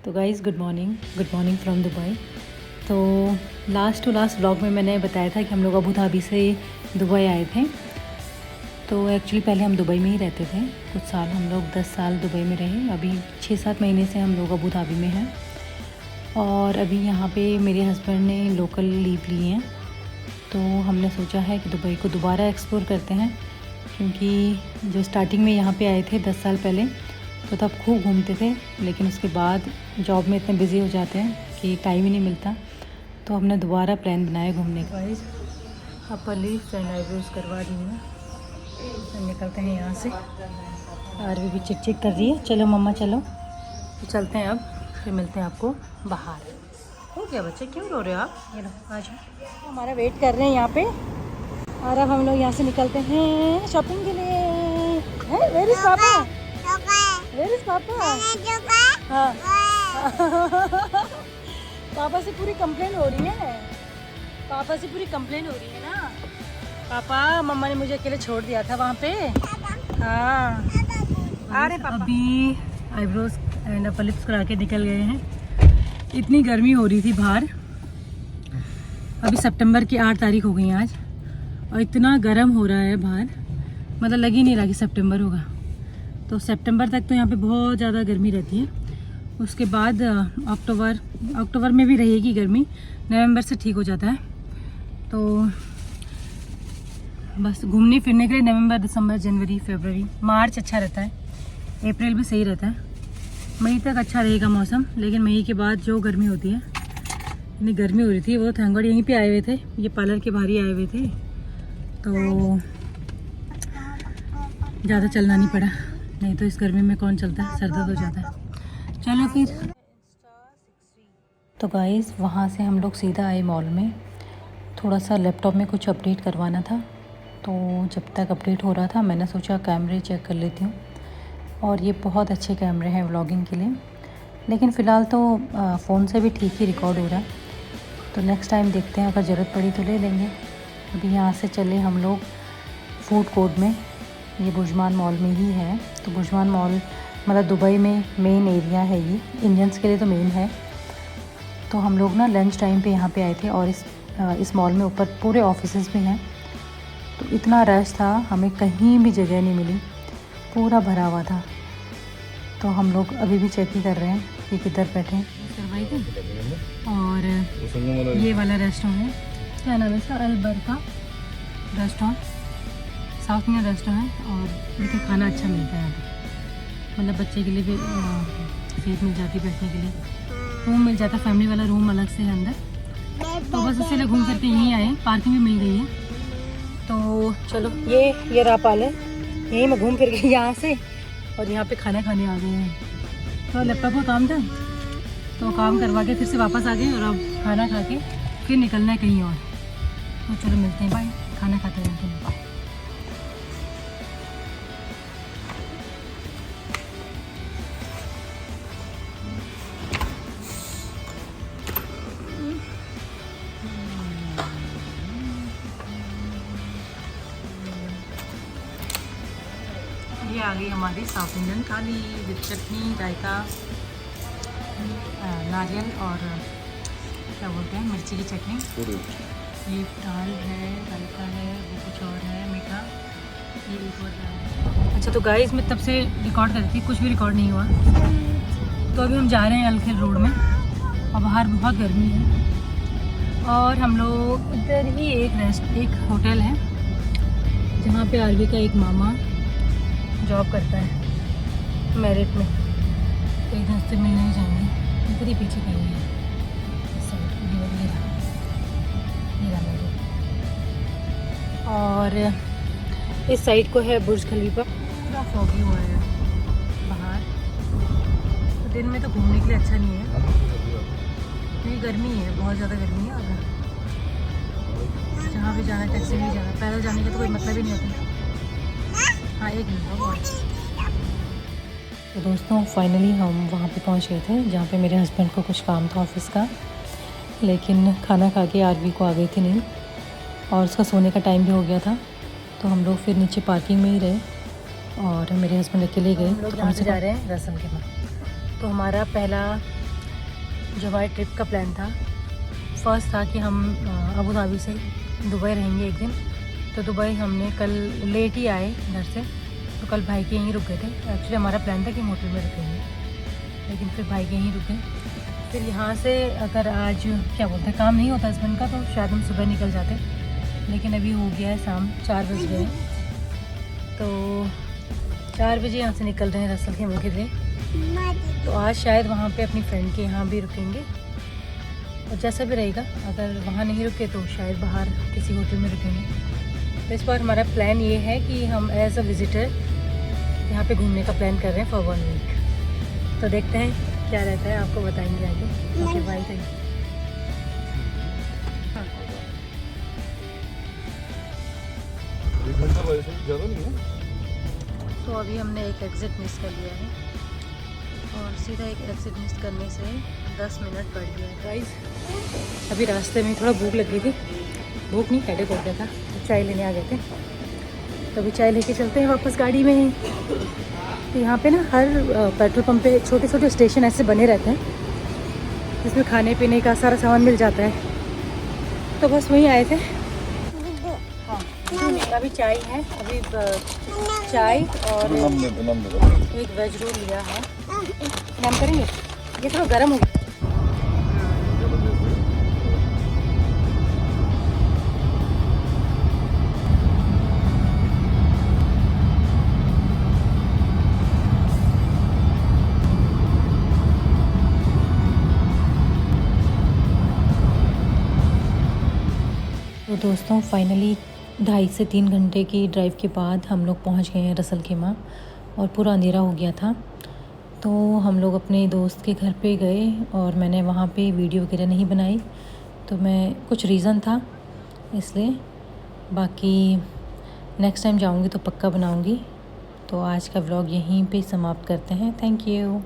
तो guys good morning from Dubai. तो last to last vlog में मैंने बताया था कि हम लोग अबू धाबी से दुबई आए थे। तो एक्चुअली पहले हम दुबई में ही रहते थे, कुछ साल, हम लोग 10 साल दुबई में रहे। अभी 6-7 महीने से हम लोग अबू धाबी में हैं और अभी यहाँ पे मेरे हस्बैंड ने लोकल लीव ली हैं। तो हमने सोचा है कि दुबई को दोबारा एक्सप्लोर करते हैं, क्योंकि जो स्टार्टिंग में यहाँ पे आए थे 10 साल पहले तो तब खूब घूमते थे, लेकिन उसके बाद जॉब में इतने बिज़ी हो जाते हैं कि टाइम ही नहीं मिलता। तो हमने दोबारा प्लान बनाया घूमने का। अपर लिप्स एंड आईब्रोज करवा दी हैं, तो निकलते हैं यहाँ से। आरवी भी चिक चिक कर रही है। चलो मम्मा चलो, तो चलते हैं अब, फिर मिलते हैं आपको बाहर। हो गया बच्चे, क्यों रो रहे हो आप? ये लो आ जाओ, हमारा वेट कर रहे हैं यहाँ पे और अब हम लोग यहाँ से निकलते हैं शॉपिंग के लिए। वेयर इज पापा? वेयर इज पापा? हाँ पापा से पूरी कंप्लेन हो रही है, पापा से पूरी कंप्लेन हो रही है ना। पापा, मम्मा ने मुझे अकेले छोड़ दिया था वहाँ पे। हाँ अरे पापा अभी आईब्रोज एंड अपर लिप्स करा के निकल गए हैं। इतनी गर्मी हो रही थी बाहर। अभी सितंबर की 8 तारीख हो गई आज और इतना गर्म हो रहा है बाहर, मतलब लग ही नहीं रहा कि सितंबर होगा। तो सितंबर तक तो यहाँ पे बहुत ज़्यादा गर्मी रहती है। उसके बाद अक्टूबर में भी रहेगी गर्मी, नवंबर से ठीक हो जाता है। तो बस घूमने फिरने के लिए नवंबर, दिसंबर, जनवरी, फरवरी, मार्च अच्छा रहता है, अप्रैल भी सही रहता है, मई तक अच्छा रहेगा मौसम। लेकिन मई के बाद जो गर्मी होती है, इतनी गर्मी हो रही थी। वो थैंक गॉड यहीं पे आए हुए थे, ये पार्लर के बाहर ही आए हुए थे, तो ज़्यादा चलना नहीं पड़ा, नहीं तो इस गर्मी में कौन चलता है, सर दर्द हो जाता है। चलो फिर। तो गाइस वहाँ से हम लोग सीधा आए मॉल में, थोड़ा सा लैपटॉप में कुछ अपडेट करवाना था। तो जब तक अपडेट हो रहा था मैंने सोचा कैमरे चेक कर लेती हूँ, और ये बहुत अच्छे कैमरे हैं व्लॉगिंग के लिए। लेकिन फ़िलहाल तो फ़ोन से भी ठीक ही रिकॉर्ड हो रहा है, तो नेक्स्ट टाइम देखते हैं, अगर ज़रूरत पड़ी तो ले लेंगे। अभी यहाँ से चले हम लोग फूड कोर्ट में, ये बुर्जमान मॉल में ही है। तो बुर्जमान मॉल मतलब दुबई में मेन एरिया है, ये इंडियंस के लिए तो मेन है। तो हम लोग ना लंच टाइम पे यहाँ पे आए थे और इस मॉल में ऊपर पूरे ऑफिसेज भी हैं। तो इतना रश था, हमें कहीं भी जगह नहीं मिली, पूरा भरा हुआ था। तो हम लोग अभी भी चेक ही कर रहे हैं कि किधर बैठें। और ये वाला रेस्टोरेंट है, क्या नाम है इसका, अलबरका रेस्टोरेंट, साउथ इंडियन रेस्टोरेंट। और देखिए खाना अच्छा मिलता है यहाँ पे, मतलब बच्चे के लिए भी सीट मिल जाती है बैठने के लिए, रूम मिल जाता है, फैमिली वाला रूम अलग से है अंदर। तो बस इसलिए घूम फिर के यहीं आए, पार्किंग भी मिल गई है। तो चलो ये रहा पार्लर, यहीं मैं घूम फिर के यहाँ से और यहाँ पे खाना खाने आ गए हैं। तो लैपटॉप का काम था, तो काम करवा के फिर से वापस आ गए और अब खाना खा के फिर निकलना है कहीं और। तो चलो मिलते हैं, बाय, खाना खाते रहते हैं, बाय। ये आ गई हमारी साउथ इंडियन थाली विद चटनी, रायता, नारियल और क्या बोलते हैं, मिर्ची की चटनी। ये दाल है, रायता है, वो कुछ और है मीठा, ये एक और है। अच्छा तो गाइस मैं तब से रिकॉर्ड कर रही थी, कुछ भी रिकॉर्ड नहीं हुआ। तो अभी हम जा रहे हैं अलखेल रोड में और बाहर बहुत गर्मी है। और हम लोग इधर ही एक होटल है जहाँ पे आरवी का एक मामा जॉब करता है मेरिट में, तो इधर से मिलने ही जाएंगे। इधर ही पीछे कहीं है इस साइड, ये रहा। और इस साइड को है बुर्ज खलीफा। पूरा फॉगी हुआ है बाहर, तो दिन में तो घूमने के लिए अच्छा नहीं है, क्योंकि गर्मी है, बहुत ज़्यादा गर्मी है। और जहाँ भी जाना है टैक्सी में जाना, पैदल जाने का तो कोई मतलब ही नहीं होता। हाँ एक मिनट। तो दोस्तों फाइनली हम वहाँ पे पहुँच गए थे जहाँ पे मेरे हस्बैंड को कुछ काम था ऑफिस का, लेकिन खाना खा के आरवी को आ गई थी नींद और उसका सोने का टाइम भी हो गया था। तो हम लोग फिर नीचे पार्किंग में ही रहे और मेरे हस्बैंड अकेले गए। तो हम जा रहे हैं रसम के बाद। तो हमारा पहला जो हमारे ट्रिप का प्लान था, फर्स्ट था कि हम अबू धाबी से दुबई रहेंगे एक दिन। तो दुबई हमने कल लेट ही आए घर से, तो कल भाई के यहीं रुक गए थे। एक्चुअली हमारा प्लान था कि हम होटल में रुकेंगे, लेकिन फिर भाई के यहीं रुके। फिर यहाँ से अगर आज क्या बोलते हैं काम नहीं होता हस्बैंड का, तो शायद हम सुबह निकल जाते, लेकिन अभी हो गया है शाम 4 बज गए। तो 4 बजे यहाँ से निकल रहे हैं रसल खेमा के लिए। तो आज शायद वहाँ पे अपनी फ्रेंड के यहाँ भी रुकेंगे, और जैसा भी रहेगा, अगर वहाँ नहीं रुके तो शायद बाहर किसी होटल में रुकेंगे। तो इस बार हमारा प्लान ये है कि हम एज अ विज़िटर यहाँ पे घूमने का प्लान कर रहे हैं फॉर 1 वीक। तो देखते हैं क्या रहता है, आपको बताएंगे आगे। Okay bye, thank you. ज़्यादा नहीं है। तो अभी हमने एक एग्ज़िट मिस कर लिया है, और सीधा एक एग्ज़िट मिस करने से 10 मिनट बढ़ गया है। गाइस अभी रास्ते में थोड़ा भूख लग गई थी, भूख नहीं हेडेक हो गया था, तो चाय लेने आ गए थे। तो अभी चाय लेके चलते हैं वापस गाड़ी में ही। तो यहाँ पे ना हर पेट्रोल पंप पे छोटे छोटे स्टेशन ऐसे बने रहते हैं, जिसमें खाने पीने का सारा सामान मिल जाता है। तो बस वहीं आए थे। हाँ अभी चाय है, अभी चाय और एक वेज रोल लिया है। नाम करेंगे, ये थोड़ा गर्म हो गया। तो दोस्तों फाइनली 2.5 से 3 घंटे की ड्राइव के बाद हम लोग पहुंच गए हैं रसल खेमा, और पूरा अंधेरा हो गया था। तो हम लोग अपने दोस्त के घर पे गए, और मैंने वहाँ पे वीडियो वगैरह नहीं बनाई, तो मैं कुछ रीज़न था इसलिए। बाकी नेक्स्ट टाइम जाऊँगी तो पक्का बनाऊँगी। तो आज का व्लॉग यहीं पे समाप्त करते हैं। Thank you.